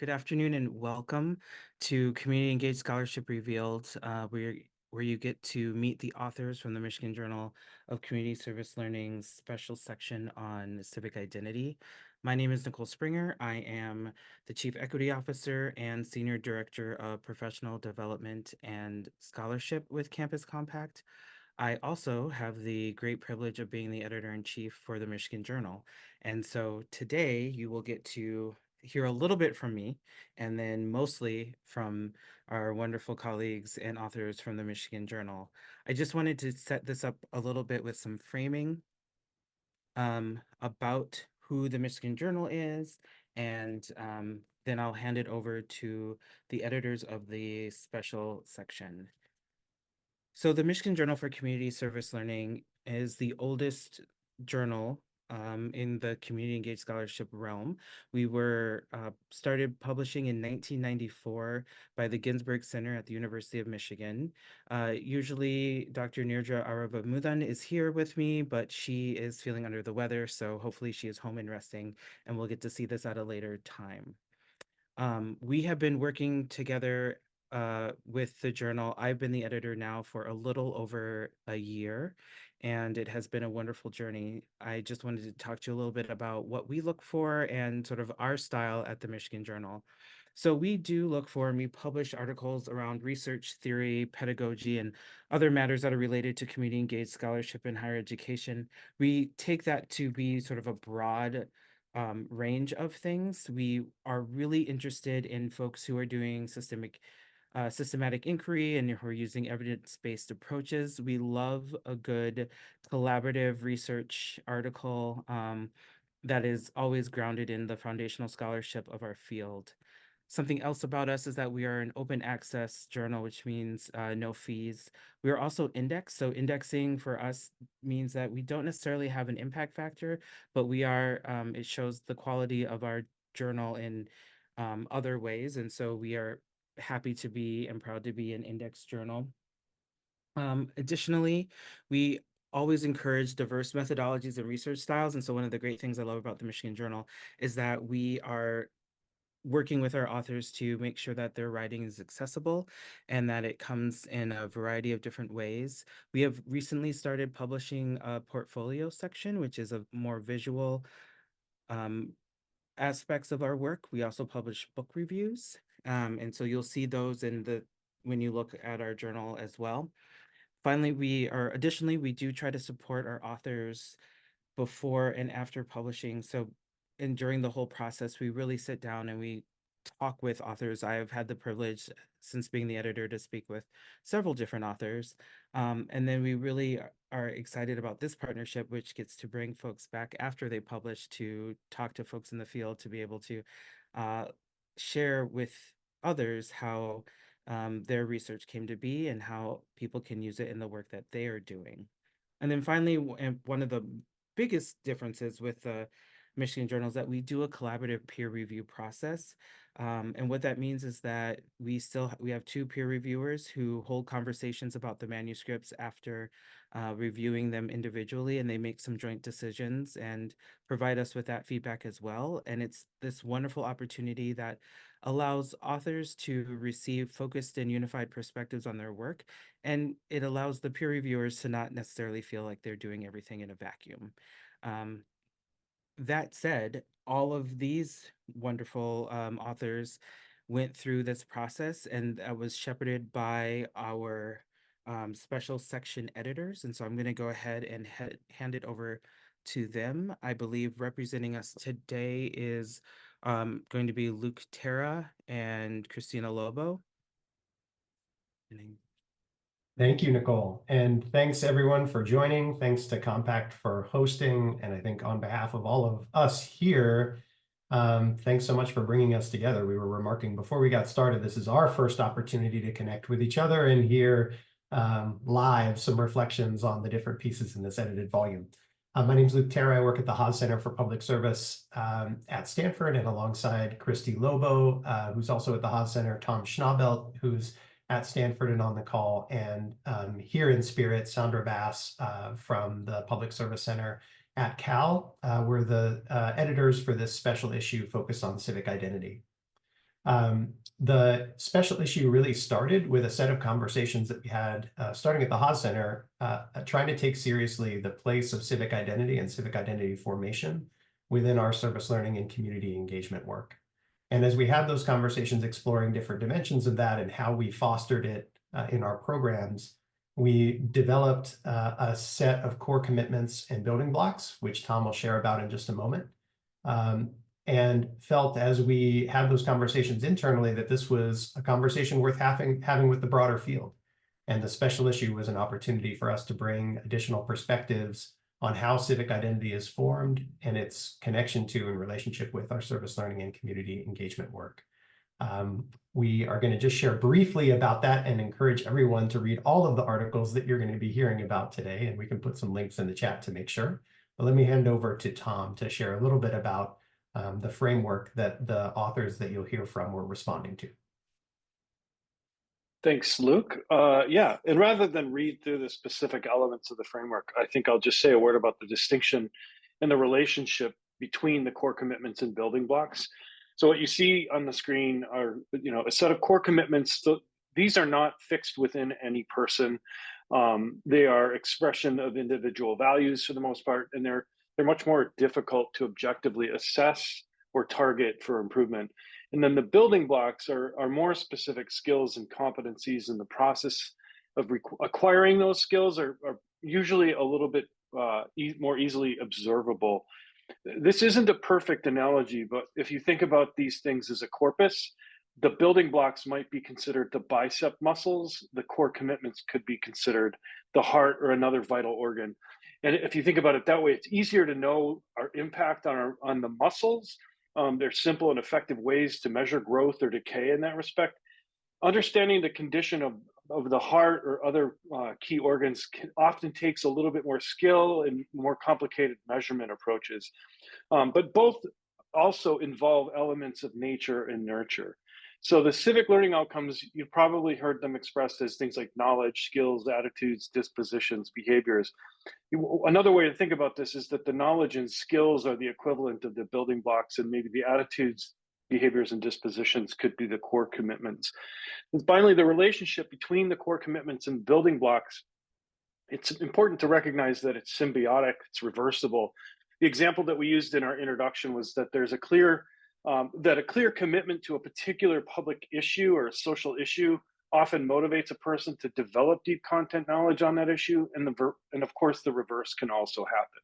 Good afternoon and welcome to Community Engaged Scholarship Revealed, where you get to meet the authors from the Michigan Journal of Community Service Learning's special section on civic identity. My name is Nicole Springer. I am the Chief Equity Officer and Senior Director of Professional Development and Scholarship with Campus Compact. I also have the great privilege of being the editor-in-chief for the Michigan Journal. And so today you will get to hear a little bit from me and then mostly from our wonderful colleagues and authors from the Michigan Journal. I just wanted to set this up a little bit with some framing about who the Michigan Journal is, and then I'll hand it over to the editors of the special section. So the Michigan Journal for Community Service Learning is the oldest journal in the community engaged scholarship realm. We were started publishing in 1994 by the Ginsberg Center at the University of Michigan. Usually Dr. Nirdra Aravamudan is here with me, but she is feeling under the weather, so hopefully she is home and resting, and we'll get to see this at a later time. We have been working together with the journal. I've been the editor now for a little over a year, and it has been a wonderful journey. I just wanted to talk to you a little bit about what we look for and sort of our style at the Michigan Journal. So we do look for and we publish articles around research, theory, pedagogy, and other matters that are related to community engaged scholarship in higher education. We take that to be sort of a broad range of things. We are really interested in folks who are doing systematic inquiry and who are using evidence-based approaches. We love a good collaborative research article that is always grounded in the foundational scholarship of our field. Something else about us is that we are an open access journal, which means no fees. We are also indexed. So indexing for us means that we don't necessarily have an impact factor, but we are, it shows the quality of our journal in other ways. And so we are happy to be and proud to be an index journal. Additionally, we always encourage diverse methodologies and research styles. And so one of the great things I love about the Michigan Journal is that we are working with our authors to make sure that their writing is accessible and that it comes in a variety of different ways. We have recently started publishing a portfolio section, which is a more visual aspects of our work. We also publish book reviews. And so you'll see those when you look at our journal as well. Finally, additionally, we do try to support our authors before and after publishing. So, and during the whole process, we really sit down and we talk with authors. I have had the privilege since being the editor to speak with several different authors. And then we really are excited about this partnership, which gets to bring folks back after they publish to talk to folks in the field to be able to share with others how their research came to be and how people can use it in the work that they are doing. And then finally, one of the biggest differences with the Michigan Journal is that we do a collaborative peer review process. And what that means is that we have two peer reviewers who hold conversations about the manuscripts after reviewing them individually, and they make some joint decisions and provide us with that feedback as well. And it's this wonderful opportunity that allows authors to receive focused and unified perspectives on their work, and it allows the peer reviewers to not necessarily feel like they're doing everything in a vacuum. That said, all of these wonderful authors went through this process, and that was shepherded by our special section editors. And so I'm going to go ahead and hand it over to them. I believe representing us today is going to be Luke Terra and Christina Lobo. Thank you, Nicole. And thanks everyone for joining. Thanks to Compact for hosting. And I think on behalf of all of us here, thanks so much for bringing us together. We were remarking before we got started, this is our first opportunity to connect with each other and hear live some reflections on the different pieces in this edited volume. My name is Luke Terra. I work at the Haas Center for Public Service at Stanford, and alongside Christy Lobo, who's also at the Haas Center, Tom Schnabelt, who's at Stanford and on the call, and here in spirit, Sandra Bass from the Public Service Center at Cal. We're the editors for this special issue focused on civic identity. The special issue really started with a set of conversations that we had starting at the Haas Center, trying to take seriously the place of civic identity and civic identity formation within our service learning and community engagement work. And as we had those conversations exploring different dimensions of that and how we fostered it in our programs, we developed a set of core commitments and building blocks, which Tom will share about in just a moment. And felt as we had those conversations internally that this was a conversation worth having with the broader field. And the special issue was an opportunity for us to bring additional perspectives on how civic identity is formed and its connection to and relationship with our service learning and community engagement work. We are going to just share briefly about that and encourage everyone to read all of the articles that you're going to be hearing about today. And we can put some links in the chat to make sure. But let me hand over to Tom to share a little bit about the framework that the authors that you'll hear from were responding to. Thanks, Luke. Yeah, and rather than read through the specific elements of the framework, I think I'll just say a word about the distinction and the relationship between the core commitments and building blocks. So what you see on the screen are, a set of core commitments. These are not fixed within any person. They are expression of individual values for the most part, and they're much more difficult to objectively assess or target for improvement. And then the building blocks are more specific skills and competencies, in the process of acquiring those skills are usually a little bit more easily observable. This isn't a perfect analogy, but if you think about these things as a corpus, the building blocks might be considered the bicep muscles. The core commitments could be considered the heart or another vital organ. And if you think about it that way, it's easier to know our impact on the muscles. There's simple and effective ways to measure growth or decay in that respect. Understanding the condition of the heart or other key organs often takes a little bit more skill and more complicated measurement approaches. But both also involve elements of nature and nurture. So the civic learning outcomes, you've probably heard them expressed as things like knowledge, skills, attitudes, dispositions, behaviors. Another way to think about this is that the knowledge and skills are the equivalent of the building blocks, and maybe the attitudes, behaviors, and dispositions could be the core commitments. And finally, the relationship between the core commitments and building blocks, it's important to recognize that it's symbiotic, it's reversible. The example that we used in our introduction was that there's a clear commitment to a particular public issue or a social issue often motivates a person to develop deep content knowledge on that issue, and of course the reverse can also happen.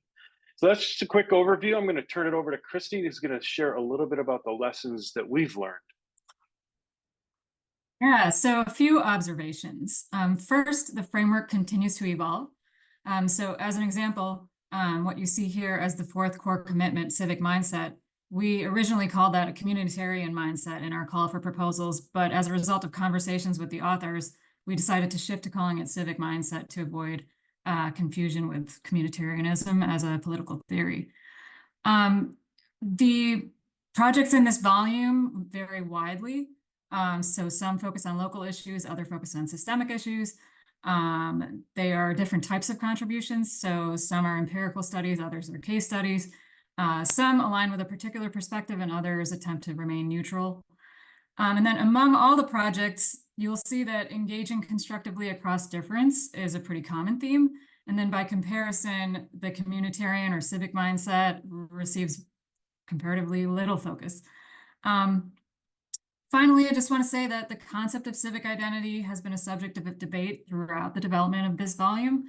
So that's just a quick overview. I'm going to turn it over to Christy, who's going to share a little bit about the lessons that we've learned. Yeah, so a few observations. First, the framework continues to evolve. So as an example, what you see here as the fourth core commitment, civic mindset, we originally called that a communitarian mindset in our call for proposals, but as a result of conversations with the authors, we decided to shift to calling it civic mindset to avoid confusion with communitarianism as a political theory. The projects in this volume vary widely. So some focus on local issues, other focus on systemic issues. They are different types of contributions. So some are empirical studies, others are case studies. Some align with a particular perspective and others attempt to remain neutral. And then among all the projects, you'll see that engaging constructively across difference is a pretty common theme. And then by comparison, the communitarian or civic mindset receives comparatively little focus. Finally, I just want to say that the concept of civic identity has been a subject of debate throughout the development of this volume.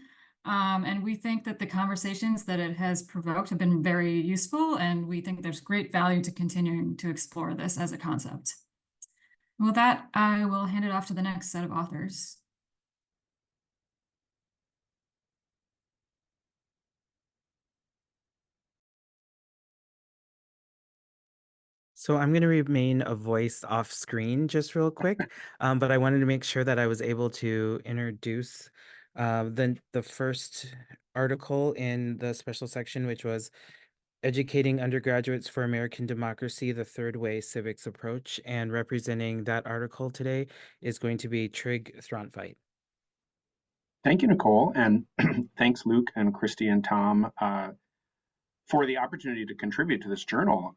And we think that the conversations that it has provoked have been very useful, and we think there's great value to continuing to explore this as a concept. With that, I will hand it off to the next set of authors. So I'm going to remain a voice off screen just real quick, but I wanted to make sure that I was able to introduce the first article in the special section, which was Educating Undergraduates for American Democracy, the Third Way Civics Approach. And representing that article today is going to be Trig Throntveit. Thank you, Nicole, and thanks, Luke and Christy and Tom, for the opportunity to contribute to this journal.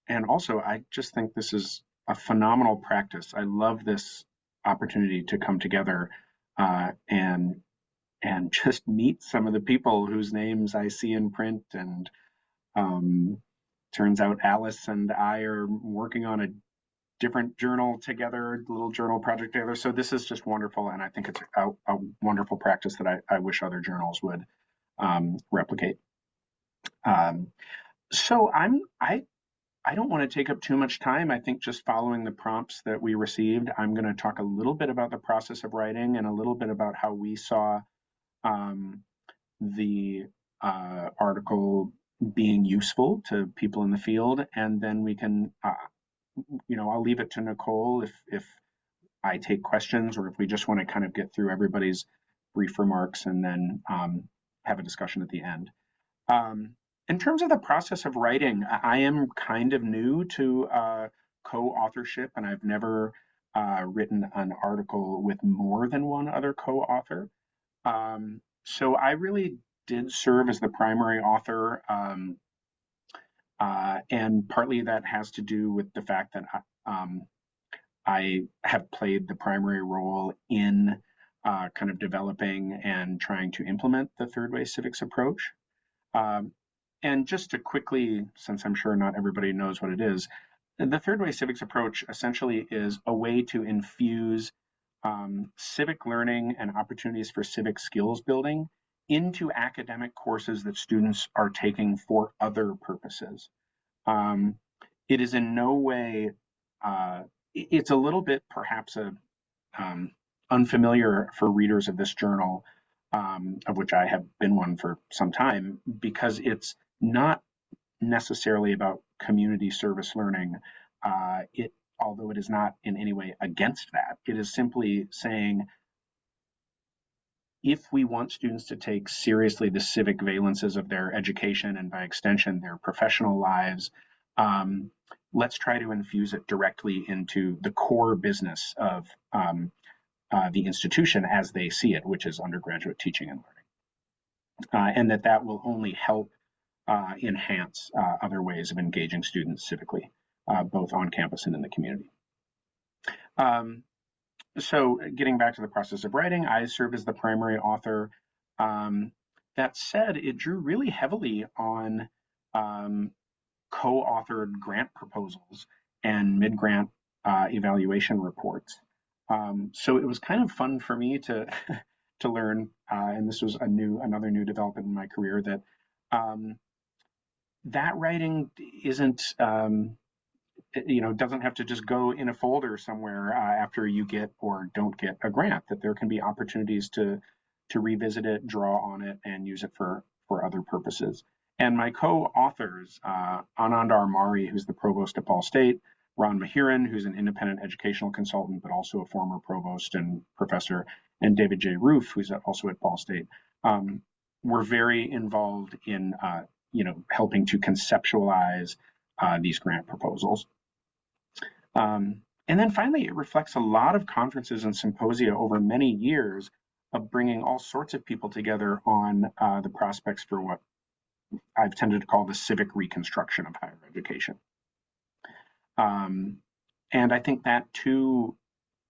And also, I just think this is a phenomenal practice. I love this opportunity to come together and just meet some of the people whose names I see in print. And turns out Alice and I are working on a different journal together, little journal project together. So this is just wonderful, and I think it's a wonderful practice that I wish other journals would replicate. So I don't want to take up too much time. I think just following the prompts that we received, I'm going to talk a little bit about the process of writing and a little bit about how we saw the article being useful to people in the field, and then we can, I'll leave it to Nicole if I take questions or if we just want to kind of get through everybody's brief remarks and then have a discussion at the end. In terms of the process of writing, I am kind of new to co-authorship, and I've never written an article with more than one other co-author. So I really did serve as the primary author, and partly that has to do with the fact that I have played the primary role in kind of developing and trying to implement the third way civics approach. And just to quickly, since I'm sure not everybody knows what it is, the third way civics approach essentially is a way to infuse civic learning and opportunities for civic skills building into academic courses that students are taking for other purposes. It is in no way, it's a little bit perhaps unfamiliar for readers of this journal, of which I have been one for some time, because it's not necessarily about community service learning. Although it is not in any way against that, it is simply saying, if we want students to take seriously the civic valences of their education and by extension their professional lives, let's try to infuse it directly into the core business of the institution as they see it, which is undergraduate teaching and learning. And that will only help enhance other ways of engaging students civically, both on campus and in the community. So getting back to the process of writing, I serve as the primary author. That said, it drew really heavily on co-authored grant proposals and mid-grant evaluation reports. So it was kind of fun for me to to learn, and this was another new development in my career, that that writing isn't doesn't have to just go in a folder somewhere after you get or don't get a grant, that there can be opportunities to revisit it, draw on it, and use it for other purposes. And my co-authors, Anandar Mari, who's the provost at Ball State, Ron Mahiran, who's an independent educational consultant, but also a former provost and professor, and David J. Roof, who's also at Ball State, were very involved in helping to conceptualize these grant proposals. And then finally, it reflects a lot of conferences and symposia over many years of bringing all sorts of people together on the prospects for what I've tended to call the civic reconstruction of higher education. And I think that too,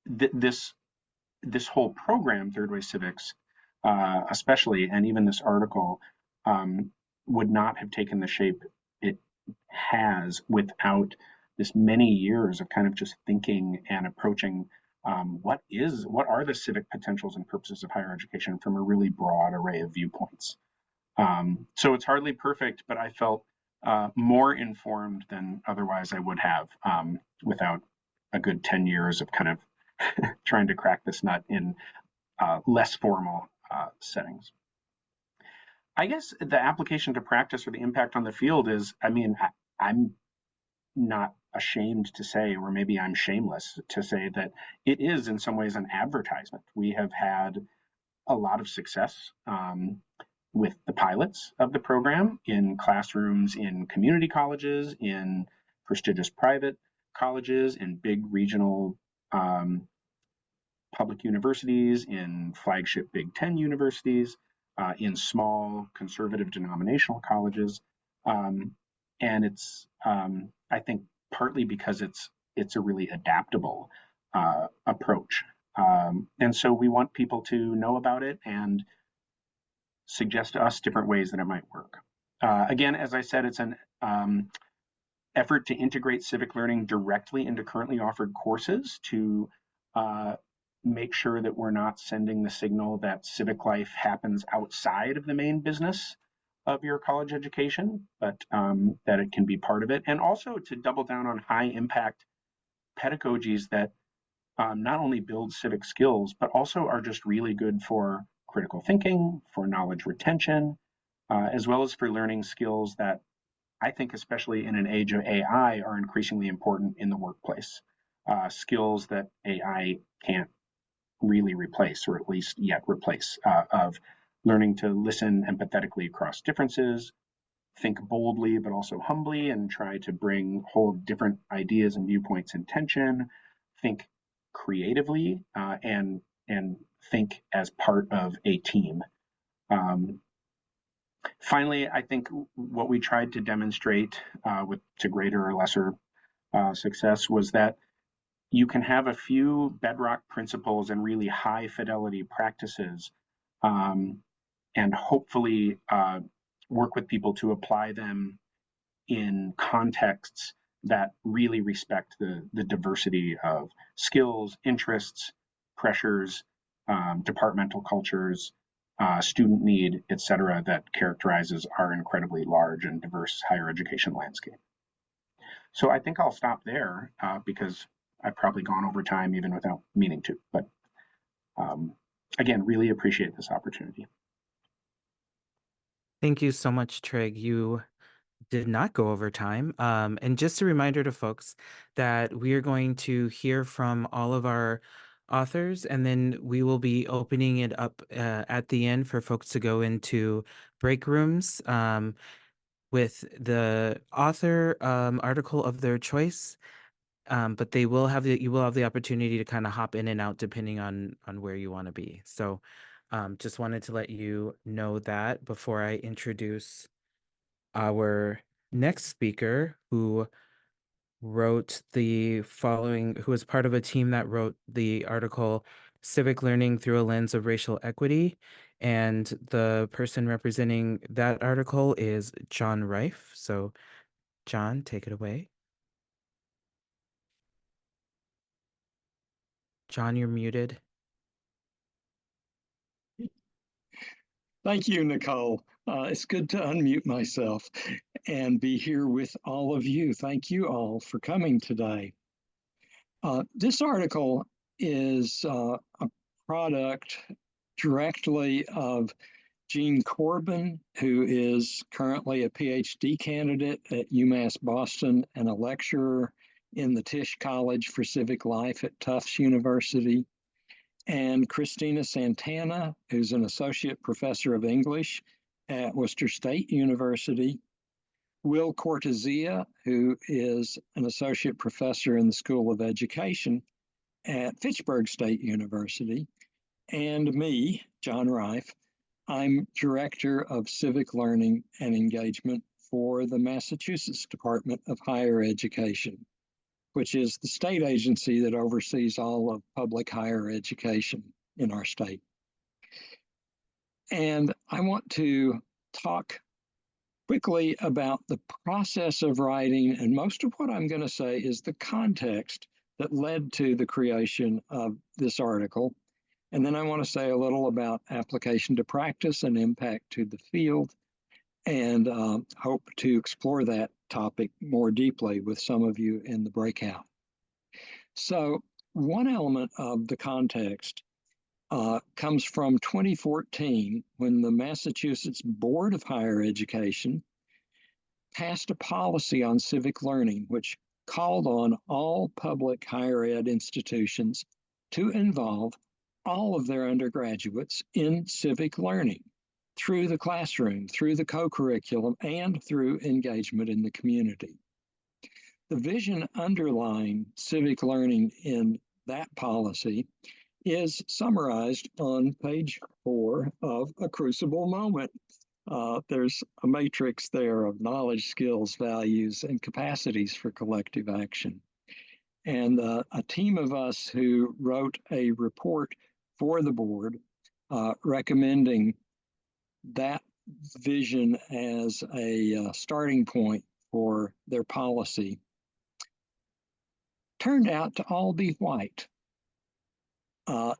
this whole program, Third Way Civics, especially, and even this article, would not have taken the shape it has without this many years of kind of just thinking and approaching what are the civic potentials and purposes of higher education from a really broad array of viewpoints. So it's hardly perfect, but I felt more informed than otherwise I would have without a good 10 years of kind of trying to crack this nut in less formal settings. I guess the application to practice or the impact on the field is, I'm not ashamed to say, or maybe I'm shameless to say, that it is in some ways an advertisement. We have had a lot of success with the pilots of the program in classrooms, in community colleges, in prestigious private colleges, in big regional public universities, in flagship Big Ten universities, in small conservative denominational colleges. And it's, I think, partly because it's it's a really adaptable approach. And so we want people to know about it and suggest to us different ways that it might work. Again, as I said, it's an effort to integrate civic learning directly into currently offered courses to make sure that we're not sending the signal that civic life happens outside of the main business of your college education, but that it can be part of it. And also to double down on high impact pedagogies that not only build civic skills, but also are just really good for critical thinking, for knowledge retention, as well as for learning skills that I think, especially in an age of AI, are increasingly important in the workplace. Skills that AI can't really replace, or at least yet replace, of learning to listen empathetically across differences, think boldly but also humbly, and try to hold different ideas and viewpoints in tension, think creatively, and think as part of a team. Finally, I think what we tried to demonstrate to greater or lesser success was that you can have a few bedrock principles and really high fidelity practices, and hopefully work with people to apply them in contexts that really respect the diversity of skills, interests, pressures, departmental cultures, student need, et cetera, that characterizes our incredibly large and diverse higher education landscape. So I think I'll stop there because I've probably gone over time even without meaning to. But again, really appreciate this opportunity. Thank you so much, Trig. You did not go over time. And just a reminder to folks that we are going to hear from all of our authors, and then we will be opening it up at the end for folks to go into break rooms with the author article of their choice. But you will have the opportunity to kind of hop in and out depending on where you want to be. So just wanted to let you know that before I introduce our next speaker, who was part of a team that wrote the article Civic Learning Through a Lens of Racial Equity. And the person representing that article is John Reif. So John, take it away. John, you're muted. Thank you, Nicole. It's good to unmute myself and be here with all of you. Thank you all for coming today. This article is a product directly of Gene Corbin, who is currently a PhD candidate at UMass Boston and a lecturer in the Tisch College for Civic Life at Tufts University, and Christina Santana, who's an associate professor of English at Worcester State University, Will Cortezia, who is an associate professor in the School of Education at Fitchburg State University, and me, John Reif. I'm Director of Civic Learning and Engagement for the Massachusetts Department of Higher Education, which is the state agency that oversees all of public higher education in our state. And I want to talk quickly about the process of writing, and most of what I'm going to say is the context that led to the creation of this article. And then I want to say a little about application to practice and impact to the field, and hope to explore that topic more deeply with some of you in the breakout. So one element of the context comes from 2014, when the Massachusetts Board of Higher Education passed a policy on civic learning, which called on all public higher ed institutions to involve all of their undergraduates in civic learning through the classroom, through the co-curriculum, and through engagement in the community. The vision underlying civic learning in that policy is summarized on page 4 of A Crucible Moment. There's a matrix there of knowledge, skills, values, and capacities for collective action. And a team of us who wrote a report for the board recommending that vision as a starting point for their policy turned out to all be white.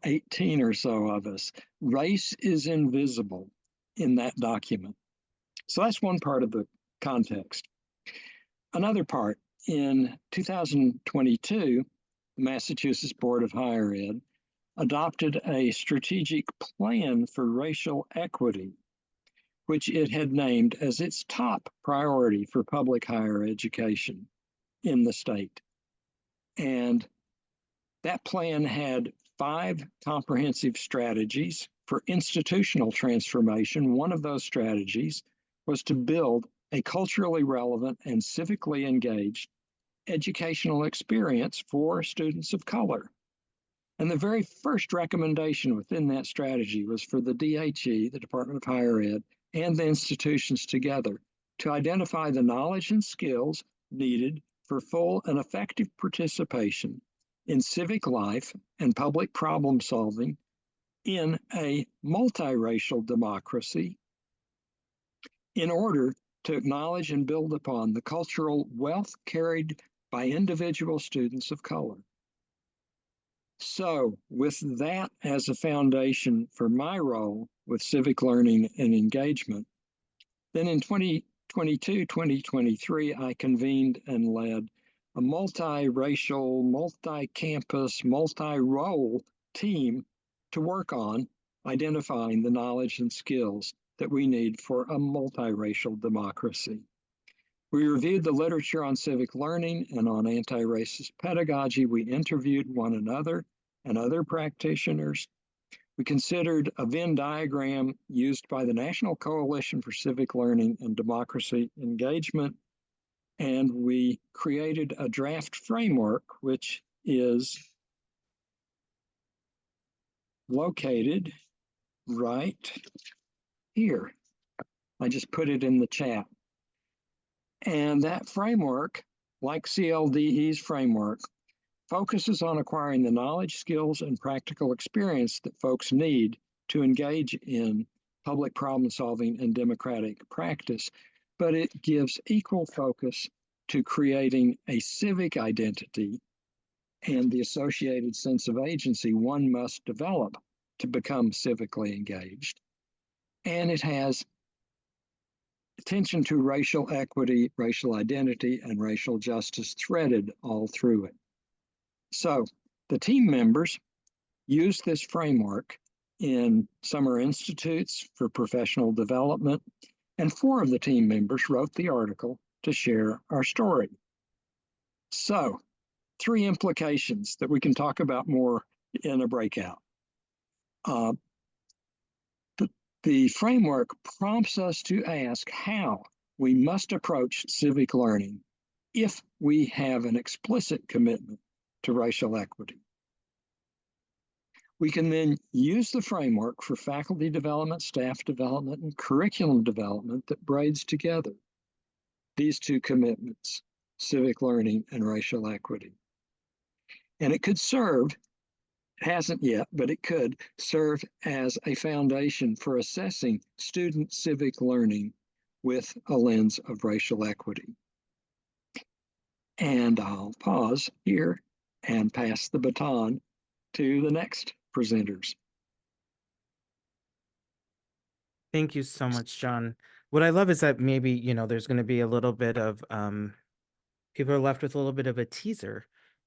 18 or so of us. Race is invisible in that document. So that's one part of the context. Another part, in 2022, the Massachusetts Board of Higher Ed adopted a strategic plan for racial equity, which it had named as its top priority for public higher education in the state. And that plan had 5 comprehensive strategies for institutional transformation. One of those strategies was to build a culturally relevant and civically engaged educational experience for students of color. And the very first recommendation within that strategy was for the DHE, the Department of Higher Ed, and the institutions together to identify the knowledge and skills needed for full and effective participation in civic life and public problem solving in a multiracial democracy in order to acknowledge and build upon the cultural wealth carried by individual students of color. So, with that as a foundation for my role with civic learning and engagement, then in 2022, 2023, I convened and led a multiracial, multi-campus, multi-role team to work on identifying the knowledge and skills that we need for a multiracial democracy. We reviewed the literature on civic learning and on anti-racist pedagogy. We interviewed one another and other practitioners. We considered a Venn diagram used by the National Coalition for Civic Learning and Democracy Engagement, and we created a draft framework, which is located right here. I just put it in the chat. And that framework, like CLDE's framework, focuses on acquiring the knowledge, skills, and practical experience that folks need to engage in public problem solving and democratic practice, but it gives equal focus to creating a civic identity and the associated sense of agency one must develop to become civically engaged. And it has attention to racial equity, racial identity, and racial justice threaded all through it. So the team members use this framework in summer institutes for professional development, and 4 of the team members wrote the article to share our story. So 3 implications that we can talk about more in a breakout. The framework prompts us to ask how we must approach civic learning if we have an explicit commitment to racial equity. We can then use the framework for faculty development, staff development, and curriculum development that braids together these 2 commitments, civic learning and racial equity. And it could serve, it hasn't yet, but it could serve as a foundation for assessing student civic learning with a lens of racial equity. And I'll pause here and pass the baton to the next presenters. Thank you so much, John. What I love is that maybe, you know, there's going to be a little bit of, people are left with a little bit of a teaser,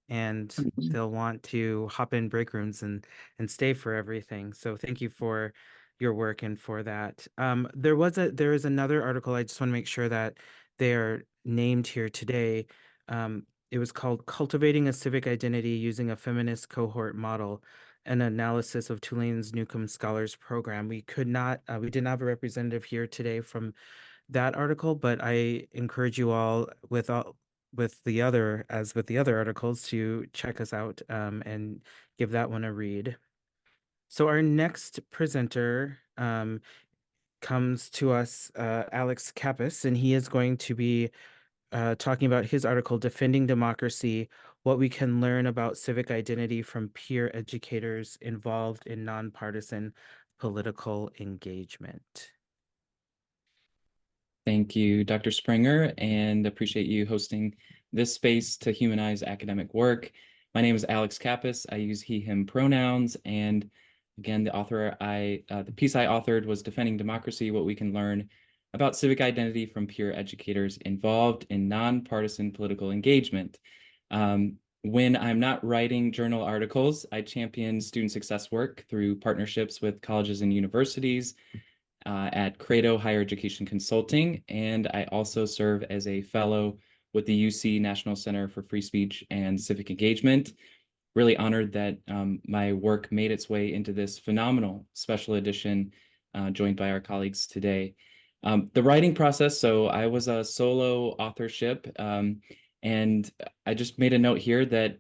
and they'll want to hop in break rooms and stay for everything. So thank you for your work and for that. There is another article. I just want to make sure that they're named here today. It was called Cultivating a Civic Identity Using a Feminist Cohort Model, an analysis of Tulane's Newcomb Scholars Program. We didn't have a representative here today from that article, but I encourage you all with the other articles to check us out and give that one a read. So our next presenter comes to us, Alex Kappas, and he is going to be talking about his article, Defending Democracy, what we can learn about civic identity from peer educators involved in nonpartisan political engagement. Thank you, Dr. Springer, and appreciate you hosting this space to humanize academic work. My name is Alex Kappas. I use he, him pronouns, and again, the piece I authored was Defending Democracy, What We Can Learn About Civic Identity from Peer Educators Involved in Nonpartisan Political Engagement. When I'm not writing journal articles, I champion student success work through partnerships with colleges and universities, at Credo Higher Education Consulting, and I also serve as a fellow with the UC National Center for Free Speech and Civic Engagement. Really honored that my work made its way into this phenomenal special edition, joined by our colleagues today. The writing process, so I was a solo authorship, and I just made a note here that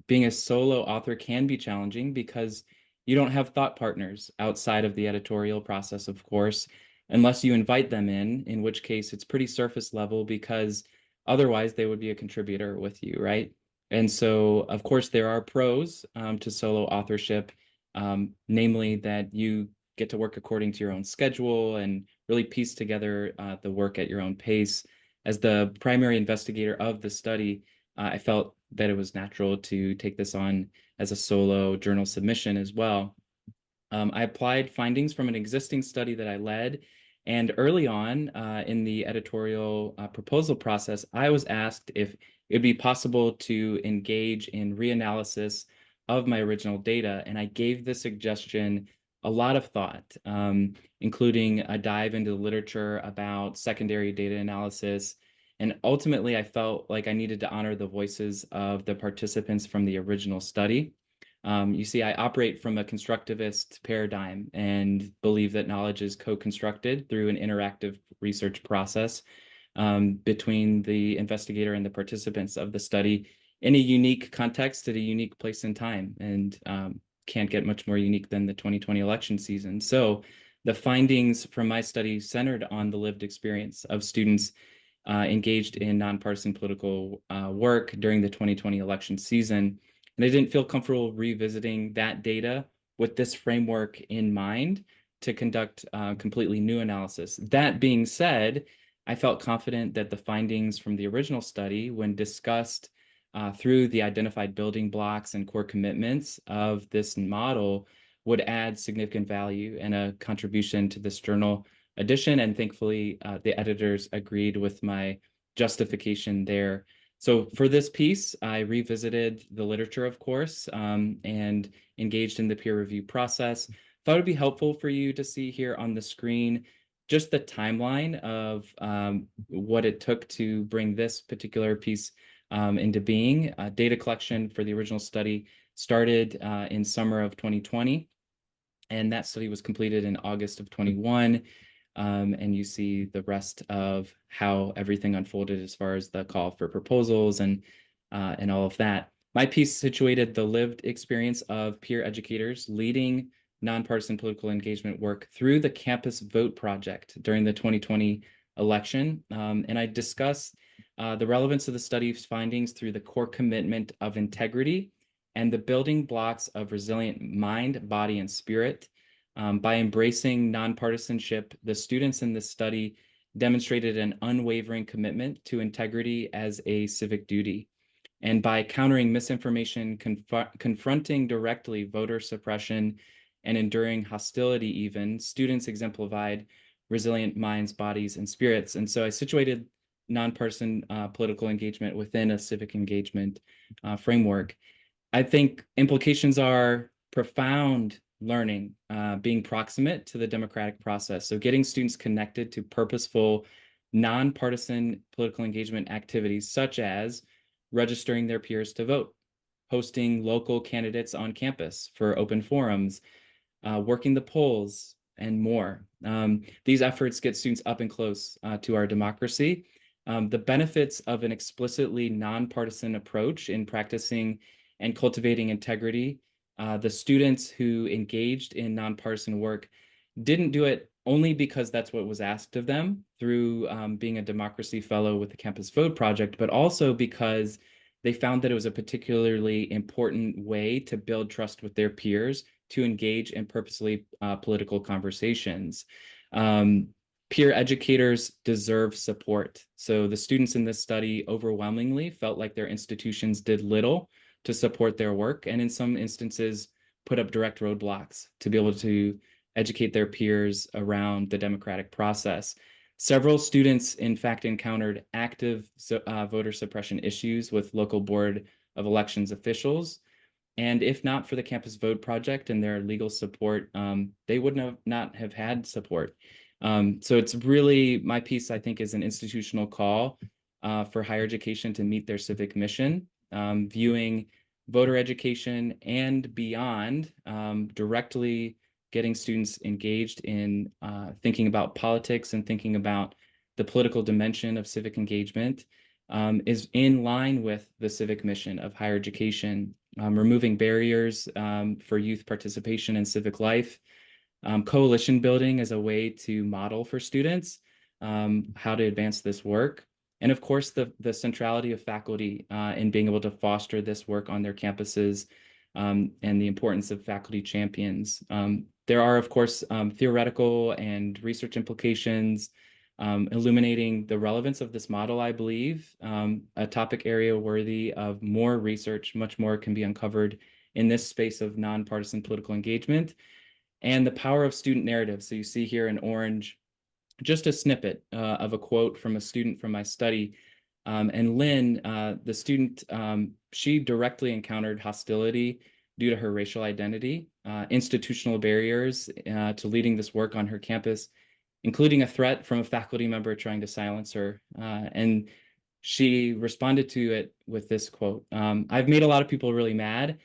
being a solo author can be challenging because you don't have thought partners outside of the editorial process, of course, unless you invite them in which case it's pretty surface level because otherwise they would be a contributor with you, right? And so, of course, there are pros to solo authorship, namely that you get to work according to your own schedule and really piece together the work at your own pace. As the primary investigator of the study, I felt that it was natural to take this on as a solo journal submission as well. I applied findings from an existing study that I led, and early on in the editorial proposal process, I was asked if it would be possible to engage in reanalysis of my original data, and I gave the suggestion a lot of thought, including a dive into the literature about secondary data analysis. And ultimately, I felt like I needed to honor the voices of the participants from the original study. You see, I operate from a constructivist paradigm and believe that knowledge is co-constructed through an interactive research process between the investigator and the participants of the study in a unique context at a unique place and time, and can't get much more unique than the 2020 election season. So the findings from my study centered on the lived experience of students engaged in nonpartisan political work during the 2020 election season. And I didn't feel comfortable revisiting that data with this framework in mind to conduct completely new analysis. That being said, I felt confident that the findings from the original study, when discussed through the identified building blocks and core commitments of this model, would add significant value and a contribution to this journal edition. And thankfully, the editors agreed with my justification there. So for this piece, I revisited the literature, of course, and engaged in the peer review process. Thought it'd be helpful for you to see here on the screen just the timeline of what it took to bring this particular piece into being. Data collection for the original study started in summer of 2020, and that study was completed in August of 21. And you see the rest of how everything unfolded as far as the call for proposals and all of that. My piece situated the lived experience of peer educators leading nonpartisan political engagement work through the Campus Vote Project during the 2020 election. And I discuss the relevance of the study's findings through the core commitment of integrity and the building blocks of resilient mind, body, and spirit. By embracing nonpartisanship, the students in this study demonstrated an unwavering commitment to integrity as a civic duty. And by countering misinformation, confronting directly voter suppression, and enduring hostility even, students exemplified resilient minds, bodies, and spirits. And so I situated nonpartisan political engagement within a civic engagement framework. I think implications are profound learning, being proximate to the democratic process. So getting students connected to purposeful, nonpartisan political engagement activities, such as registering their peers to vote, hosting local candidates on campus for open forums, working the polls, and more. These efforts get students up and close to our democracy. The benefits of an explicitly nonpartisan approach in practicing and cultivating integrity, the students who engaged in nonpartisan work didn't do it only because that's what was asked of them through being a democracy fellow with the Campus Vote Project, but also because they found that it was a particularly important way to build trust with their peers, to engage in purposely political conversations. Peer educators deserve support. So the students in this study overwhelmingly felt like their institutions did little to support their work, and in some instances put up direct roadblocks to be able to educate their peers around the democratic process. Several students, in fact, encountered active voter suppression issues with local board of elections officials. And if not for the Campus Vote Project and their legal support, they would not have had support. So it's really, my piece, I think, is an institutional call for higher education to meet their civic mission, viewing voter education and beyond directly getting students engaged in thinking about politics and thinking about the political dimension of civic engagement is in line with the civic mission of higher education, removing barriers for youth participation in civic life, coalition building as a way to model for students how to advance this work. And of course, the centrality of faculty in being able to foster this work on their campuses and the importance of faculty champions. There are, of course, theoretical and research implications illuminating the relevance of this model, I believe, a topic area worthy of more research. Much more can be uncovered in this space of nonpartisan political engagement, and the power of student narrative. So you see here in orange, just a snippet of a quote from a student from my study. And Lynn, the student, she directly encountered hostility due to her racial identity, institutional barriers to leading this work on her campus, including a threat from a faculty member trying to silence her. And she responded to it with this quote, "I've made a lot of people really mad,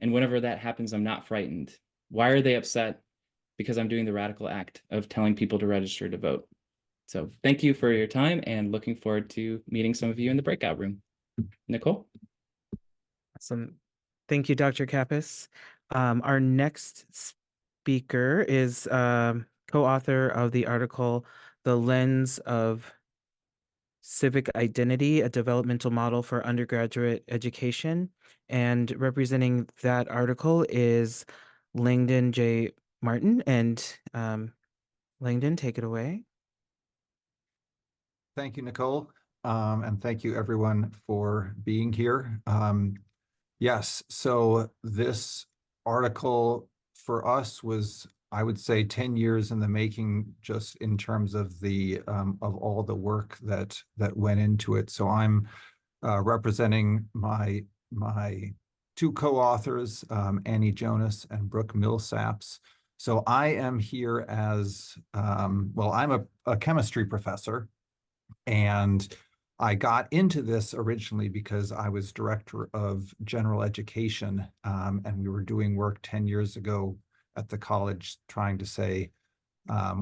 and whenever that happens, I'm not frightened. Why are they upset? Because I'm doing the radical act of telling people to register to vote." So thank you for your time, and looking forward to meeting some of you in the breakout room. Nicole? Awesome. Thank you, Dr. Kappas. Our next speaker is co-author of the article, "The Lens of Civic Identity, a Developmental Model for Undergraduate Education." And representing that article is Langdon J. Martin. And Langdon, take it away. Thank you, Nicole. And thank you everyone for being here. Yes, so this article for us was, I would say, 10 years in the making, just in terms of the of all the work that went into it. So I'm representing my two co-authors, Annie Jonas and Brooke Millsaps. So I am here as, well, I'm a chemistry professor, and I got into this originally because I was director of general education, and we were doing work 10 years ago at the college trying to say,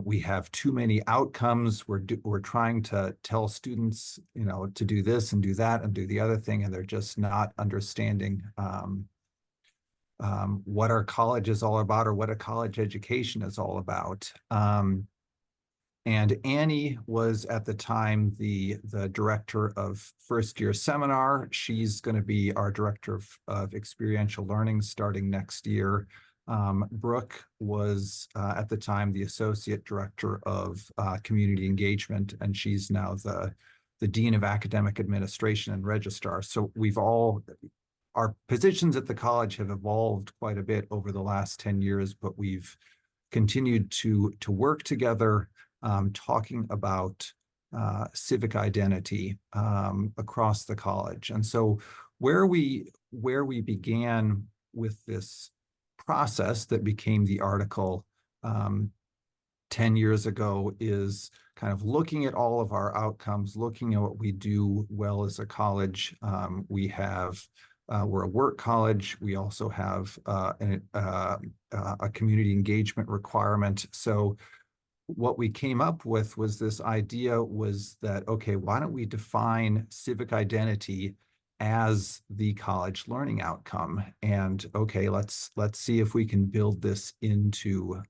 we have too many outcomes. We're trying to tell students, you know, to do this and do that and do the other thing, and they're just not understanding what our college is all about, or what a college education is all about. And Annie was at the time the director of first year seminar. She's going to be our director of experiential learning starting next year. Brooke was at the time the associate director of community engagement, and she's now the dean of academic administration and registrar. So our positions at the college have evolved quite a bit over the last 10 years, but we've continued to work together, talking about civic identity across the college. And so where we began with this process that became the article 10 years ago is kind of looking at all of our outcomes, looking at what we do well as a college. We're a work college. We also have a community engagement requirement. So what we came up with was this idea was that, okay, why don't we define civic identity as the college learning outcome? And okay, let's see if we can build this into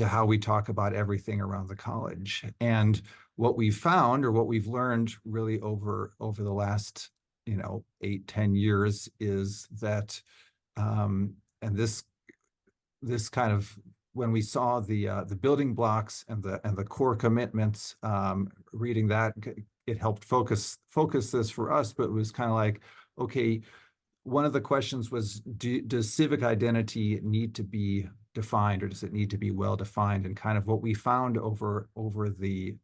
how we talk about everything around the college. And what we've found, or what we've learned really over the last 8-10 years, is that and this kind of, when we saw the building blocks and the core commitments, reading that, it helped focus this for us. But it was kind of like, okay, one of the questions was, does civic identity need to be defined, or does it need to be well defined? And kind of what we found over the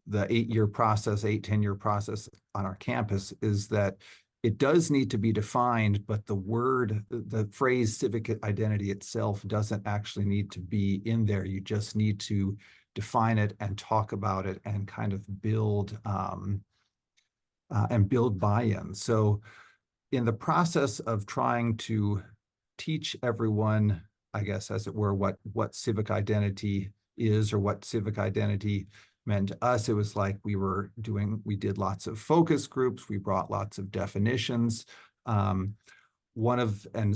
8-year process, 10-year process on our campus, is that it does need to be defined, but the phrase civic identity itself doesn't actually need to be in there. You just need to define it and talk about it and kind of build buy-in. So in the process of trying to teach everyone, I guess, as it were, what civic identity is, or what civic identity meant to us, it was like we did lots of focus groups, we brought lots of definitions, and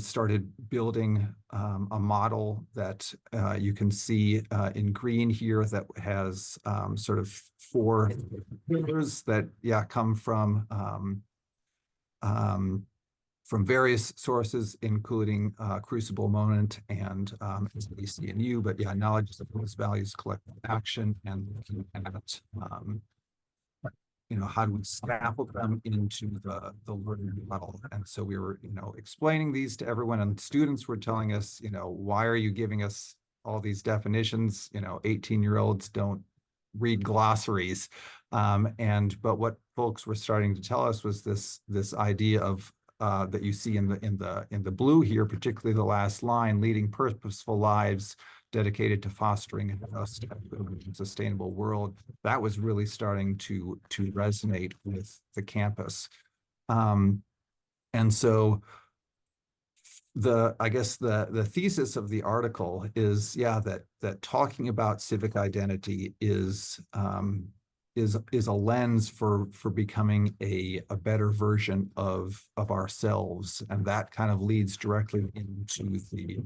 started building a model that you can see in green here, that has sort of 4 pillars that come from various sources, including Crucible Moment and SBC&U, but knowledge, suppose, values, collective action, and looking at how do we scaffold them into the learning model. And so we were explaining these to everyone, and students were telling us, why are you giving us all these definitions? 18-year-olds don't read glossaries. But what folks were starting to tell us was this idea of that you see in the blue here, particularly the last line, leading purposeful lives dedicated to fostering a just and sustainable world. That was really starting to resonate with the campus. And so I guess the thesis of the article is that talking about civic identity is a lens for becoming a better version of ourselves. And that kind of leads directly into the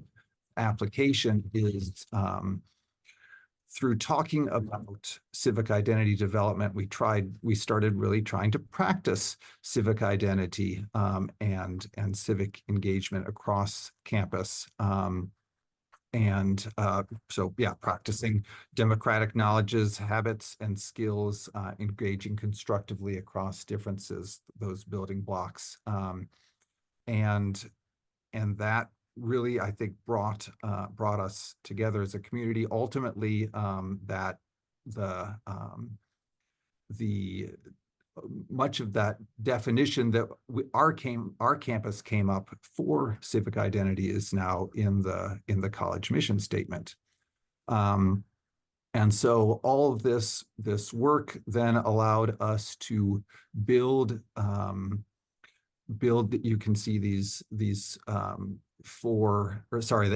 application, is through talking about civic identity development, we started really trying to practice civic identity and civic engagement across campus. Practicing democratic knowledges, habits, and skills, engaging constructively across differences, those building blocks. And that really, I think, brought us together as a community. Ultimately, that the much of that definition that our campus came up for civic identity is now in the college mission statement. And so all of this work then allowed us to build you can see these the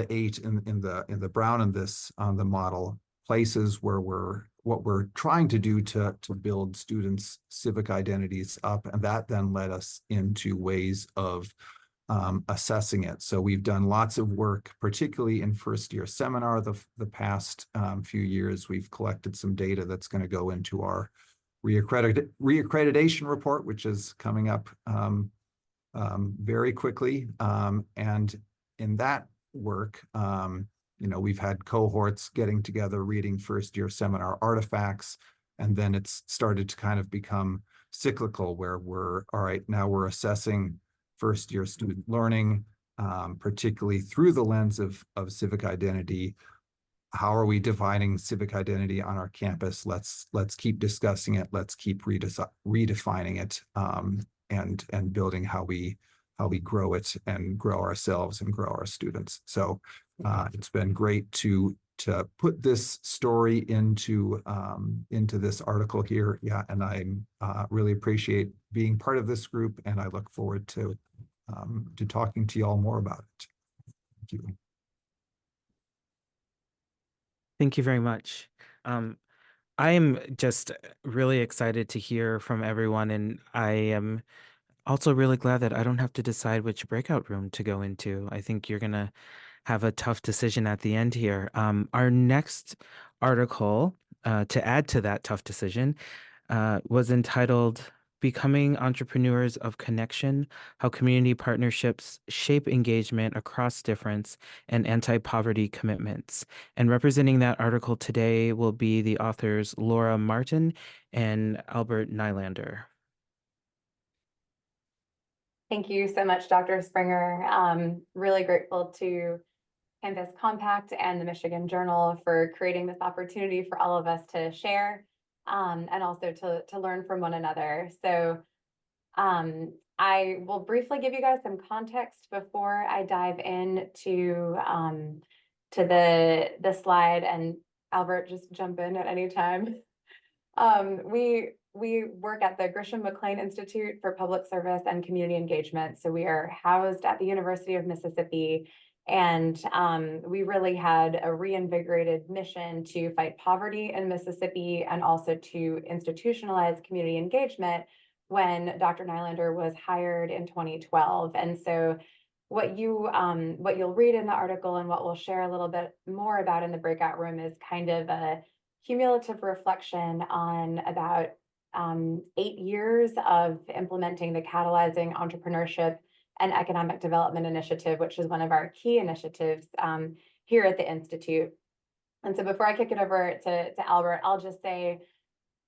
8 in the brown in this on the model places where what we're trying to do to build students' civic identities up, and that then led us into ways of assessing it. So we've done lots of work, particularly in first-year seminar. The past few years, we've collected some data that's going to go into our reaccreditation report, which is coming up very quickly. And in that work, we've had cohorts getting together, reading first-year seminar artifacts, and then it's started to kind of become cyclical, where now we're assessing first-year student learning, particularly through the lens of civic identity. How are we defining civic identity on our campus? Let's keep discussing it. Let's keep redefining it, and building how we grow it and grow ourselves and grow our students. So it's been great to put this story into this article here. And I really appreciate being part of this group, and I look forward to talking to you all more about it. Thank you. Thank you very much. I am just really excited to hear from everyone, and I am also really glad that I don't have to decide which breakout room to go into. I think you're going to have a tough decision at the end here. Our next article to add to that tough decision was entitled Becoming Entrepreneurs of Connection, How Community Partnerships Shape Engagement Across Difference and Anti-Poverty Commitments. And representing that article today will be the authors Laura Martin and Albert Nylander. Thank you so much, Dr. Springer. Really grateful to Campus Compact and the Michigan Journal for creating this opportunity for all of us to share and also to learn from one another. So I will briefly give you guys some context before I dive into to the slide, and Albert, just jump in at any time. We work at the Grisham McLean Institute for Public Service and Community Engagement. So we are housed at the University of Mississippi, and we really had a reinvigorated mission to fight poverty in Mississippi and also to institutionalize community engagement when Dr. Nylander was hired in 2012. And so what you'll read in the article and what we'll share a little bit more about in the breakout room is kind of a cumulative reflection on about 8 years of implementing the Catalyzing Entrepreneurship and Economic Development Initiative, which is one of our key initiatives here at the Institute. And so before I kick it over to Albert, I'll just say,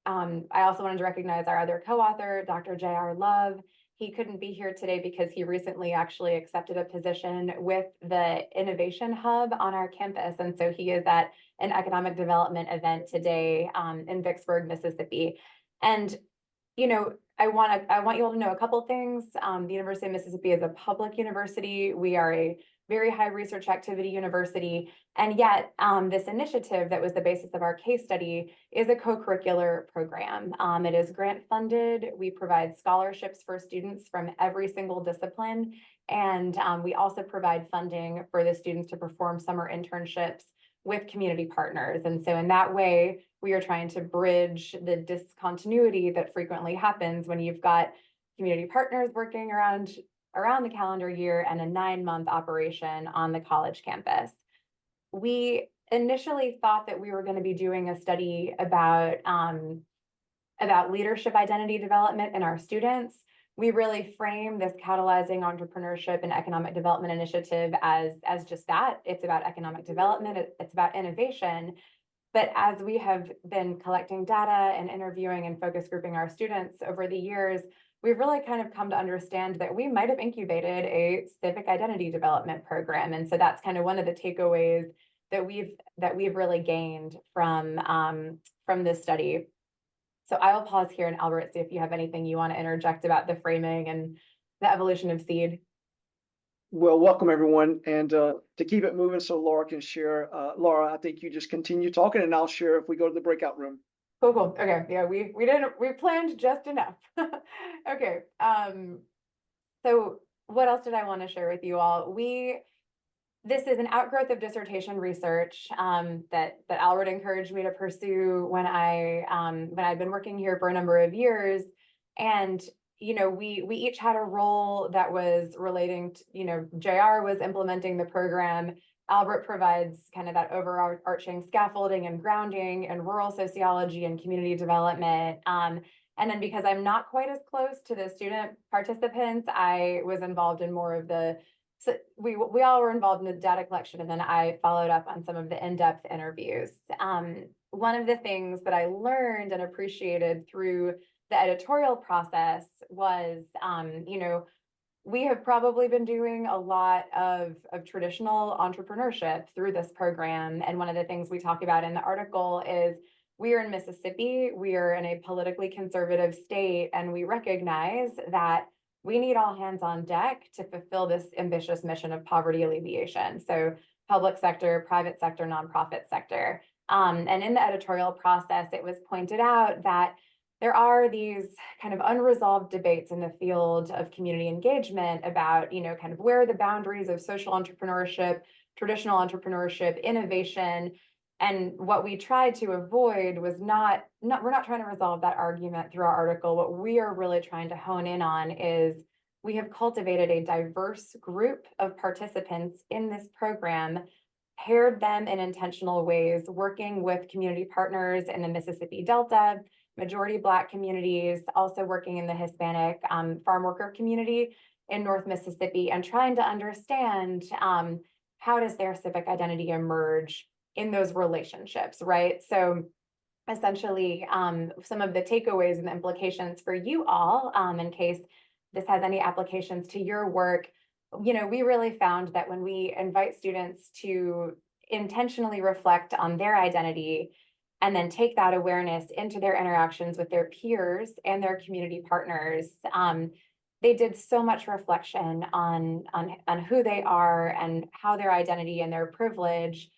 I also wanted to recognize our other co-author, Dr. J.R. Love. He couldn't be here today because he recently actually accepted a position with the Innovation Hub on our campus. And so he is at an economic development event today in Vicksburg, Mississippi. And, you know, I want you all to know a couple things. The University of Mississippi is a public university. We are a very high research activity university. And yet this initiative that was the basis of our case study is a co-curricular program. It is grant funded. We provide scholarships for students from every single discipline. And we also provide funding for the students to perform summer internships with community partners. And so in that way, we are trying to bridge the discontinuity that frequently happens when you've got community partners working around the calendar year and a 9-month operation on the college campus. We initially thought that we were going to be doing a study about leadership identity development in our students. We really frame this Catalyzing Entrepreneurship and Economic Development Initiative as just that. It's about economic development, it's about innovation. But as we have been collecting data and interviewing and focus grouping our students over the years, we've really kind of come to understand that we might have incubated a civic identity development program. And so that's kind of one of the takeaways that we've really gained from this study. So I will pause here, and Albert, see if you have anything you want to interject about the framing and the evolution of SEED. Well, welcome everyone, and to keep it moving so Laura can share. Laura, I think you just continue talking, and I'll share if we go to the breakout room. Cool. Okay. Yeah, we planned just enough. Okay. So what else did I want to share with you all? This is an outgrowth of dissertation research that Albert encouraged me to pursue when I'd been working here for a number of years. And you know, we each had a role that was relating to, you know, JR was implementing the program. Albert provides kind of that overarching scaffolding and grounding and rural sociology and community development. And then because I'm not quite as close to the student participants, I was involved in more of so we all were involved in the data collection, and then I followed up on some of the in-depth interviews. One of the things that I learned and appreciated through the editorial process was, you know, we have probably been doing a lot of traditional entrepreneurship through this program. And one of the things we talk about in the article is we are in Mississippi, we are in a politically conservative state, and we recognize that we need all hands on deck to fulfill this ambitious mission of poverty alleviation. So public sector, private sector, nonprofit sector. And in the editorial process, it was pointed out that there are these kind of unresolved debates in the field of community engagement about, you know, kind of where are the boundaries of social entrepreneurship, traditional entrepreneurship, innovation. And what we tried to avoid was we're not trying to resolve that argument through our article. What we are really trying to hone in on is we have cultivated a diverse group of participants in this program paired them in intentional ways, working with community partners in the Mississippi Delta, majority Black communities, also working in the Hispanic farm worker community in North Mississippi, and trying to understand how does their civic identity emerge in those relationships, right? So essentially, some of the takeaways and the implications for you all, in case this has any applications to your work, we really found that when we invite students to intentionally reflect on their identity and then take that awareness into their interactions with their peers and their community partners, they did so much reflection on who they are and how their identity and their privilege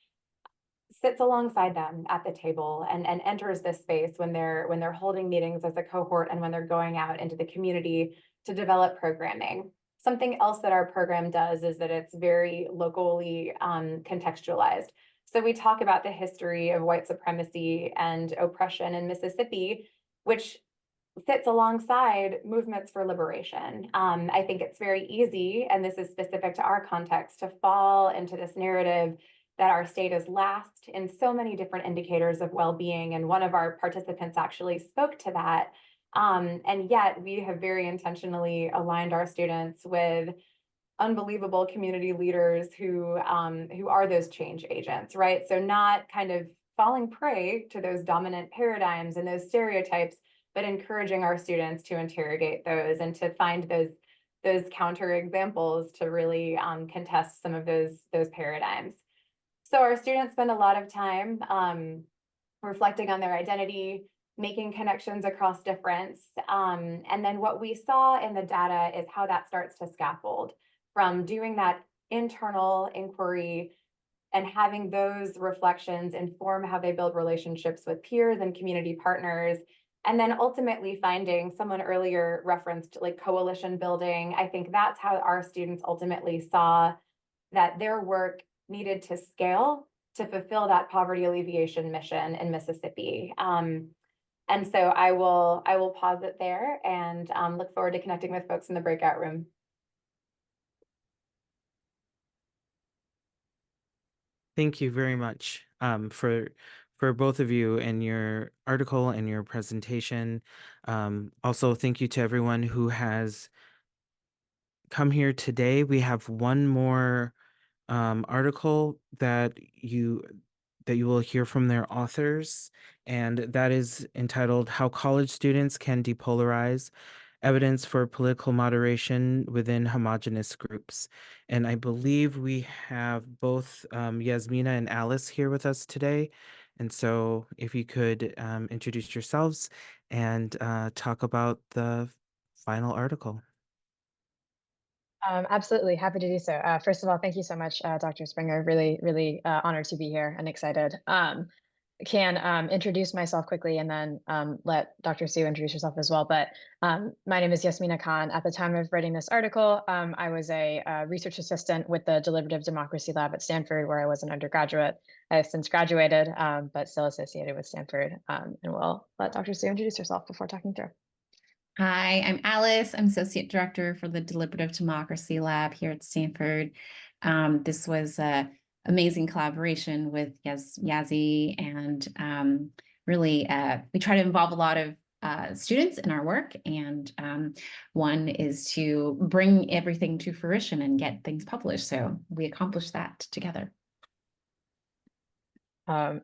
sits alongside them at the table and enters this space when they're holding meetings as a cohort and when they're going out into the community to develop programming. Something else that our program does is that it's very locally contextualized. So we talk about the history of white supremacy and oppression in Mississippi, which sits alongside movements for liberation. I think it's very easy, and this is specific to our context, to fall into this narrative that our state is last in so many different indicators of well-being. And one of our participants actually spoke to that. And yet we have very intentionally aligned our students with unbelievable community leaders who are those change agents, right? So not kind of falling prey to those dominant paradigms and those stereotypes, but encouraging our students to interrogate those and to find those counter examples to really contest some of those paradigms. So our students spend a lot of time reflecting on their identity, making connections across difference. And then what we saw in the data is how that starts to scaffold from doing that internal inquiry and having those reflections inform how they build relationships with peers and community partners. And then ultimately finding, someone earlier referenced like coalition building. I think that's how our students ultimately saw that their work needed to scale to fulfill that poverty alleviation mission in Mississippi. And so I will pause it there and look forward to connecting with folks in the breakout room. Thank you very much for both of you and your article and your presentation. Also, thank you to everyone who has come here today. We have one more article that you will hear from their authors, and that is entitled "How College Students Can Depolarize: Evidence for Political Moderation Within Homogeneous Groups." And I believe we have both Yasmina and Alice here with us today. And so if you could introduce yourselves and talk about the final article. Absolutely, happy to do so. First of all, thank you so much, Dr. Springer. Really, really honored to be here and excited. Can introduce myself quickly and then let Dr. Sue introduce herself as well. But my name is Yasmina Khan. At the time of writing this article, I was a research assistant with the Deliberative Democracy Lab at Stanford, where I was an undergraduate. I have since graduated, but still associated with Stanford. And we'll let Dr. Sue introduce herself before talking through. Hi, I'm Alice. I'm Associate Director for the Deliberative Democracy Lab here at Stanford. This was an amazing collaboration with Yazzie, and really we try to involve a lot of students in our work, and one is to bring everything to fruition and get things published. So we accomplished that together.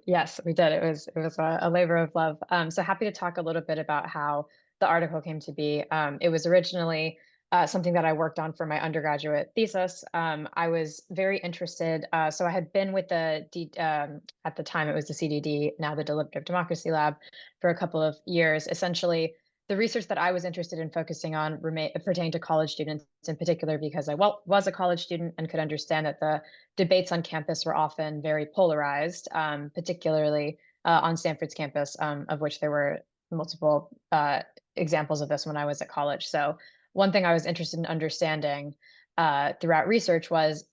Yes, we did. It was a labor of love. So happy to talk a little bit about how the article came to be. It was originally something that I worked on for my undergraduate thesis. I was very interested. So I had been with the, at the time it was the CDD, now the Deliberative Democracy Lab, for a couple of years. Essentially, the research that I was interested in focusing on pertained to college students in particular, because I was a college student and could understand that the debates on campus were often very polarized, particularly on Stanford's campus, of which there were multiple examples of this when I was at college. So one thing I was interested in understanding throughout research was,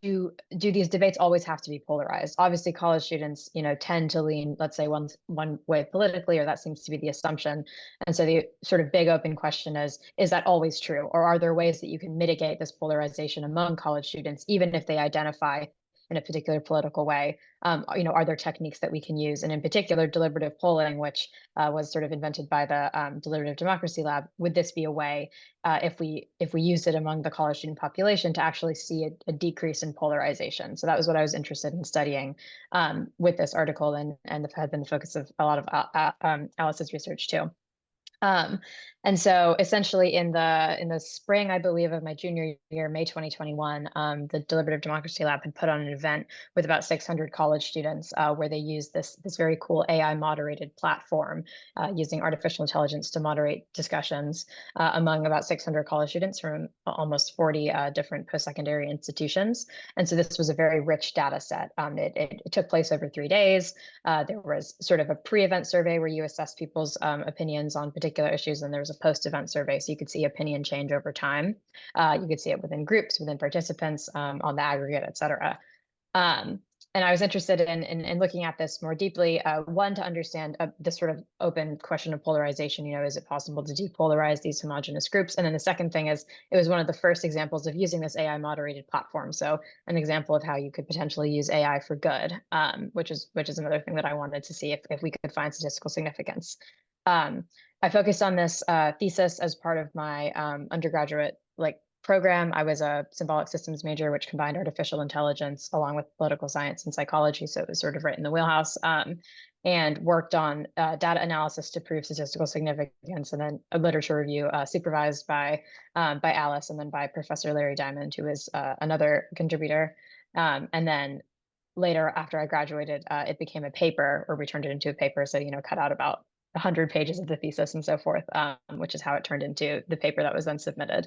do these debates always have to be polarized? Obviously, college students, tend to lean, let's say, one way politically, or that seems to be the assumption. And so the sort of big open question is that always true? Or are there ways that you can mitigate this polarization among college students, even if they identify in a particular political way? Are there techniques that we can use? And in particular, deliberative polling, which was sort of invented by the Deliberative Democracy Lab. Would this be a way, if we used it among the college student population, to actually see a decrease in polarization? So that was what I was interested in studying with this article, and had been the focus of a lot of Alice's research too. And so essentially in the spring, I believe, of my junior year, May 2021, the Deliberative Democracy Lab had put on an event with about 600 college students where they used this very cool AI moderated platform using artificial intelligence to moderate discussions among about 600 college students from almost 40 different post-secondary institutions. And so this was a very rich data set. It took place over 3 days. There was sort of a pre-event survey where you assess people's opinions on particular issues, and there was a post-event survey, so you could see opinion change over time. You could see it within groups, within participants, on the aggregate, et cetera. And I was interested in looking at this more deeply. One, to understand this sort of open question of polarization. Is it possible to depolarize these homogeneous groups? And then the second thing is, it was one of the first examples of using this AI moderated platform. So an example of how you could potentially use AI for good, which is another thing that I wanted to see if we could find statistical significance. I focused on this thesis as part of my undergraduate program. I was a symbolic systems major, which combined artificial intelligence along with political science and psychology. So it was sort of right in the wheelhouse, and worked on data analysis to prove statistical significance, and then a literature review supervised by Alice, and then by Professor Larry Diamond, who is another contributor. And then later, after I graduated, it became a paper, or we turned it into a paper. So, cut out about 100 pages of the thesis and so forth, which is how it turned into the paper that was then submitted.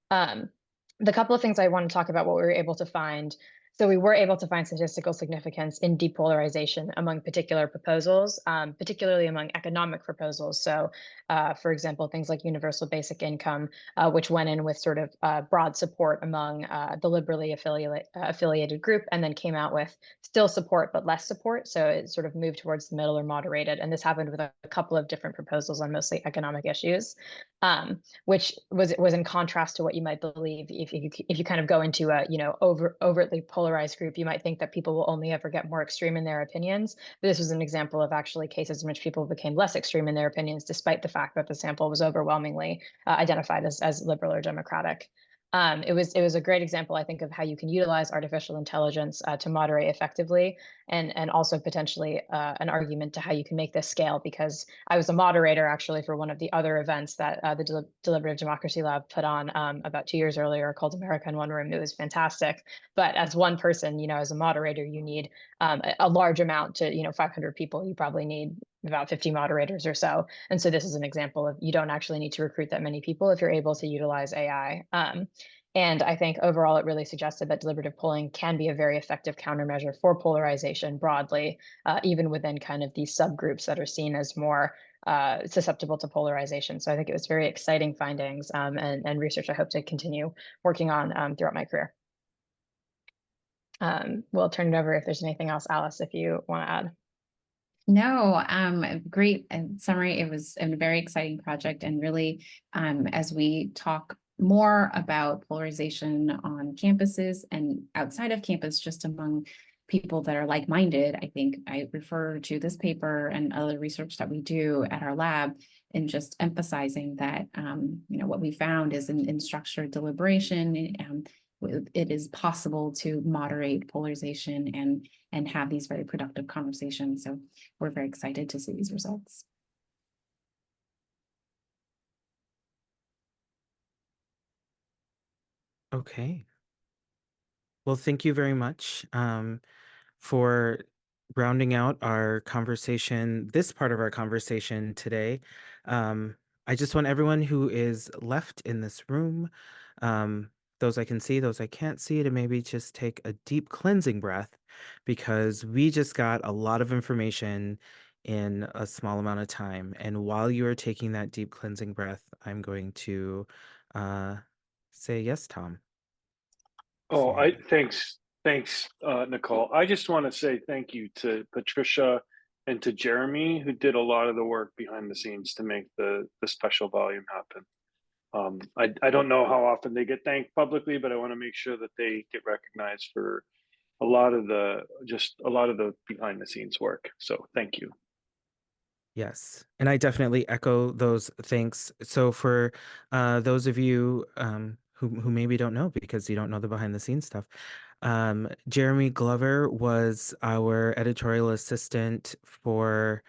The couple of things I want to talk about, what we were able to find. So we were able to find statistical significance in depolarization among particular proposals, particularly among economic proposals. So, for example, things like universal basic income, which went in with sort of broad support among the liberally affiliated group, and then came out with still support, but less support. So it sort of moved towards the middle or moderated. And this happened with a couple of different proposals on mostly economic issues, which was in contrast to what you might believe if you kind of go into a overtly polarized group. You might think that people will only ever get more extreme in their opinions, but this was an example of actually cases in which people became less extreme in their opinions, despite the fact that the sample was overwhelmingly identified as liberal or democratic. It was a great example, I think, of how you can utilize artificial intelligence to moderate effectively, and also potentially an argument to how you can make this scale, because I was a moderator actually for one of the other events that the Deliberative Democracy Lab put on about 2 years earlier, called America in One Room. It was fantastic. But as one person, as a moderator, you need a large amount to, 500 people, you probably need about 50 moderators or so. And so this is an example of, you don't actually need to recruit that many people if you're able to utilize AI. And I think overall, it really suggested that deliberative polling can be a very effective countermeasure for polarization broadly, even within kind of these subgroups that are seen as more susceptible to polarization. So I think it was very exciting findings, and research I hope to continue working on throughout my career. We'll turn it over if there's anything else, Alice, if you want to add. No, great summary. It was a very exciting project, and really, as we talk more about polarization on campuses and outside of campus, just among people that are like-minded, I think I refer to this paper and other research that we do at our lab, and just emphasizing that, what we found is in structured deliberation, it is possible to moderate polarization and have these very productive conversations. So we're very excited to see these results. Okay. Well, thank you very much for rounding out our conversation, this part of our conversation today. I just want everyone who is left in this room, those I can see, those I can't see, to maybe just take a deep cleansing breath, because we just got a lot of information in a small amount of time. And while you are taking that deep cleansing breath, I'm going to say yes, Tom. Oh, thanks, Nicole. I just want to say thank you to Patricia and to Jeremy, who did a lot of the work behind the scenes to make the special volume happen. I don't know how often they get thanked publicly, but I want to make sure that they get recognized for a lot of the behind the scenes work. So thank you. Yes, and I definitely echo those thanks. So for those of you who maybe don't know because you don't know the behind the scenes stuff, Jeremy Glover was our editorial assistant for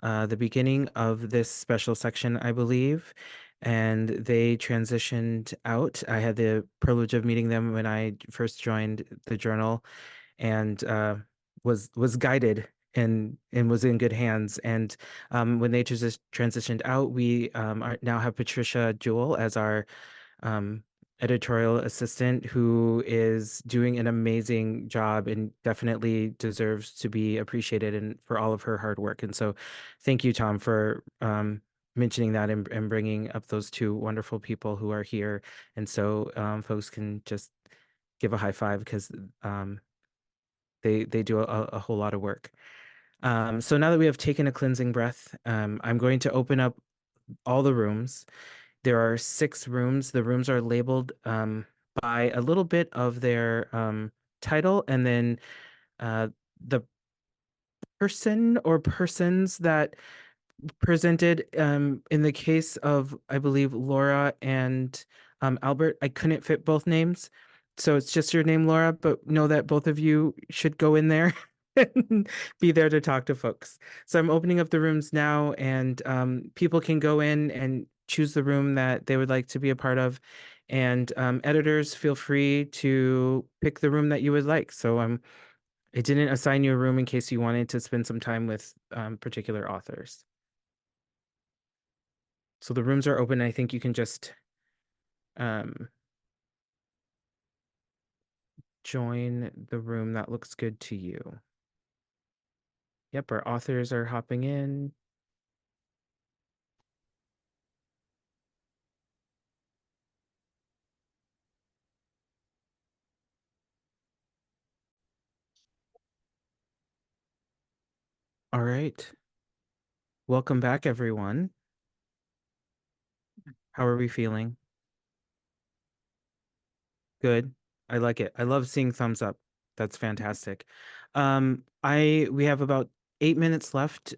the beginning of this special section, I believe, and they transitioned out. I had the privilege of meeting them when I first joined the journal, and was guided and was in good hands. And when they transitioned out, we now have Patricia Jewell as our editorial assistant, who is doing an amazing job and definitely deserves to be appreciated and for all of her hard work. And so thank you, Tom, for mentioning that and bringing up those two wonderful people who are here. And so folks can just give a high five because they do a whole lot of work. So now that we have taken a cleansing breath, I'm going to open up all the rooms. There are 6 rooms. The rooms are labeled by a little bit of their title, and then the person or persons that presented. In the case of, I believe, Laura and Albert, I couldn't fit both names. So it's just your name, Laura, but know that both of you should go in there and be there to talk to folks. So I'm opening up the rooms now, and people can go in and choose the room that they would like to be a part of. And editors, feel free to pick the room that you would like. So I didn't assign you a room in case you wanted to spend some time with particular authors. So the rooms are open. I think you can just join the room that looks good to you. Yep, our authors are hopping in. All right. Welcome back, everyone. How are we feeling? Good. I like it. I love seeing thumbs up. That's fantastic. We have about 8 minutes left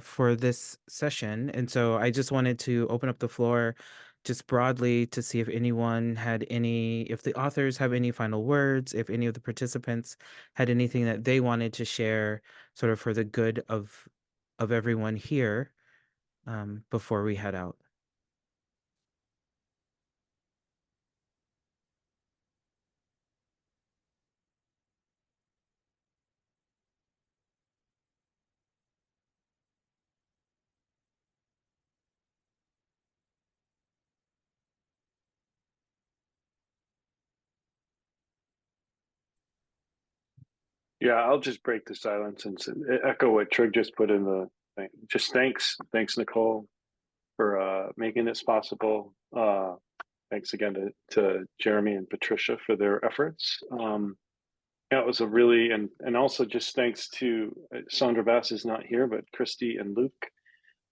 for this session, and so I just wanted to open up the floor just broadly to see if anyone had if the authors have any final words, if any of the participants had anything that they wanted to share sort of for the good of everyone here before we head out. Yeah, I'll just break the silence and echo what Trig just put in the thing. Just thanks, Nicole, for making this possible. Thanks again to Jeremy and Patricia for their efforts. Yeah, it was a really, and also just thanks to Sandra Bass is not here, but Christy and Luke,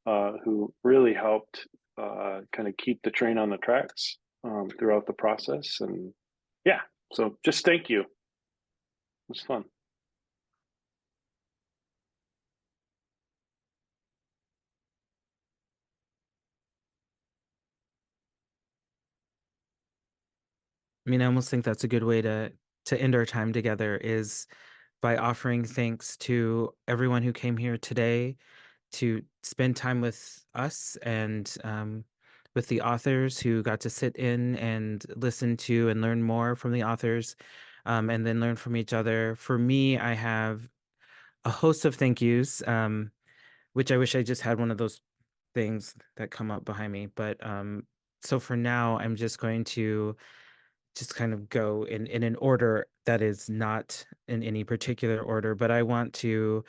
who really helped kind of keep the train on the tracks throughout the process. And yeah, so just thank you. It was fun. I mean, I almost think that's a good way to end our time together, is by offering thanks to everyone who came here today to spend time with us, and with the authors who got to sit in and listen to and learn more from the authors, and then learn from each other. For me, I have a host of thank yous, which I wish I just had one of those things that come up behind me. But so for now, I'm just going to just kind of go in an order that is not in any particular order, but I want to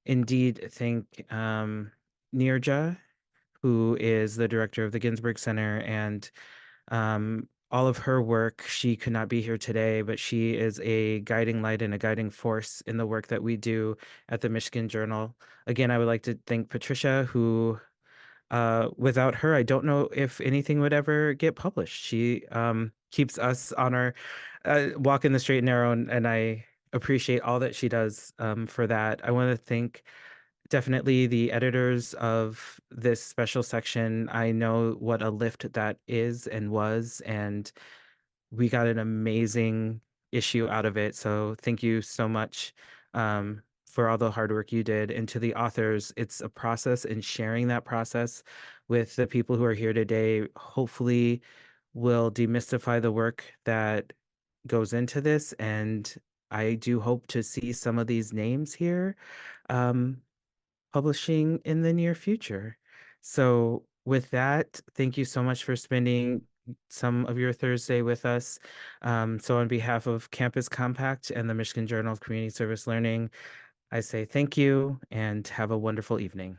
indeed thank Nirja, who is the director of the Ginsburg Center, and all of her work. She could not be here today, but she is a guiding light and a guiding force in the work that we do at the Michigan Journal. Again, I would like to thank Patricia, who without her, I don't know if anything would ever get published. She keeps us on our walk in the straight and narrow, and I appreciate all that she does for that. I want to thank definitely the editors of this special section. I know what a lift that is and was, and we got an amazing issue out of it. So thank you so much for all the hard work you did. And to the authors, it's a process, and sharing that process with the people who are here today hopefully will demystify the work that goes into this. And I do hope to see some of these names here publishing in the near future. So with that, thank you so much for spending some of your Thursday with us. So on behalf of Campus Compact and the Michigan Journal of Community Service Learning, I say thank you and have a wonderful evening.